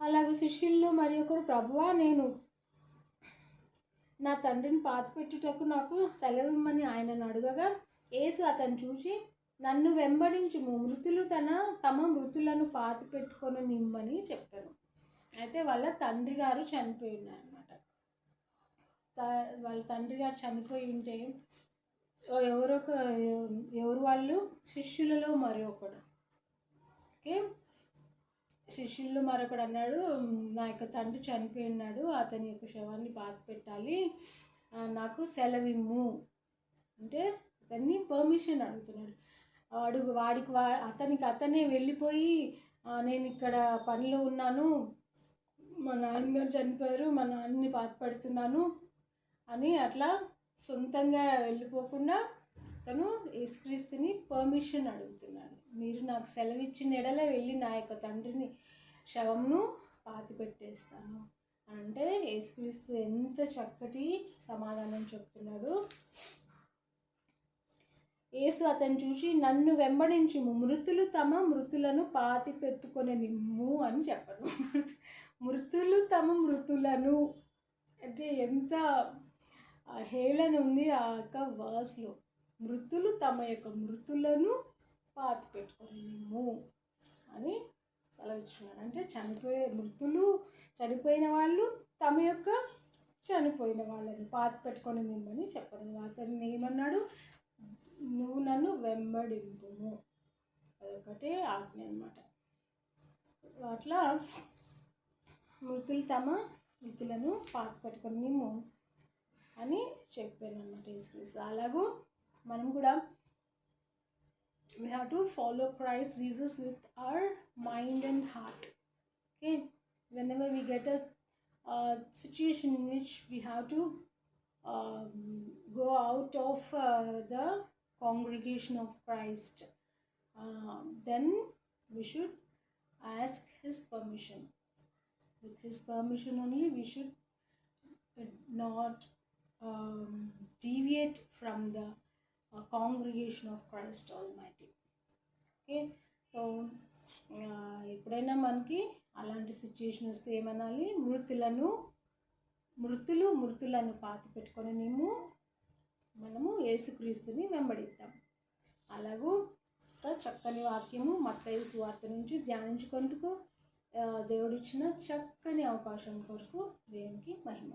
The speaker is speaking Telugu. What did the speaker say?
అలాగే శిష్యుల్లో మరి ఒకడు, ప్రభువా నేను నా తండ్రిని పాతిపెట్టుటకు నాకు సెలవిమ్మని ఆయనను అడగగా, యేసు అతను చూసి, నన్ను వెంబడించుము, మృతులు తమ మృతులను పాతిపెట్టుకొని నిమ్మని చెప్పాను. అయితే వాళ్ళ తండ్రి గారు చనిపోయి ఉన్నారన్నమాట. వాళ్ళ తండ్రి గారు చనిపోయి ఉంటే ఎవరు వాళ్ళు, శిష్యులలో మరి ఒకడు. ఓకే, శిష్యుల్లో మరొకడు అన్నాడు, నా యొక్క తండ్రి చనిపోయి ఉన్నాడు, అతని యొక్క శవాన్ని పాతి పెట్టాలి, నాకు సెలవిమ్ము అంటే అతన్ని పర్మిషన్ అడుగుతున్నాడు. అతనే వెళ్ళిపోయి, నేను ఇక్కడ పనిలో ఉన్నాను, మా నాన్నగారు చనిపోయారు, మా నాన్నని బాధపడుతున్నాను అని అట్లా సొంతంగా వెళ్ళిపోకుండా తను యేసుక్రీస్తుని పర్మిషన్ అడుగుతున్నాడు. మీరు నాకు సెలవిచ్చిన ఎడలే వెళ్ళి నా యొక్క తండ్రిని శవంను పాతి పెట్టేస్తాను అంటే యేసుక్రీస్తు ఎంత చక్కటి సమాధానం చెప్తున్నాడు. యేసు అతను చూసి, నన్ను వెంబడించుము, మృతులు తమ మృతులను పాతి పెట్టుకొని నిమ్ము అని చెప్పను. మృతులు తమ మృతులను అంటే ఎంత హేళన ఉంది ఆ యొక్క వర్స్లో. మృతులు తమ యొక్క మృతులను పాతి పెట్టుకొని నిమ్ము అని సెలవిచ్చున్నాడు. అంటే చనిపోయిన వాళ్ళు తమ యొక్క చనిపోయిన వాళ్ళని పాతి పెట్టుకొని నిమ్మని చెప్పను. అతను ఏమన్నాడు, నువ్వు నన్ను వెంబడింపుము, అదొకటే ఆజ్ఞ అన్నమాట. అట్లా మృతులు తమ మృతులను పాతి పెట్టుకొని నిమ్ము అని చెప్పాను అన్నమాట యేసుక్రీస్తు. అలాగూ మనం కూడా we have to follow Christ Jesus with our mind and heart. Okay, whenever we get a situation in which we have to go out of the congregation of Christ, then we should ask his permission. With his permission only we should not deviate from the congregation of Christ Almighty. Okay, so ఎప్పుడైనా మనకి అలాంటి సిచ్యుయేషన్ వస్తే ఏమనాలి, మృతులను పాతి పెట్టుకొని నిమ్ము, మనము యేసుక్రీస్తుని వెంబడిద్దాం. అలాగూ చక్కని వాక్యము మత్తయి సువార్త నుంచి ధ్యానించుకుంటూ దేవుడిచ్చిన చక్కని అవకాశం కొరకు దేవునికి మహిమ.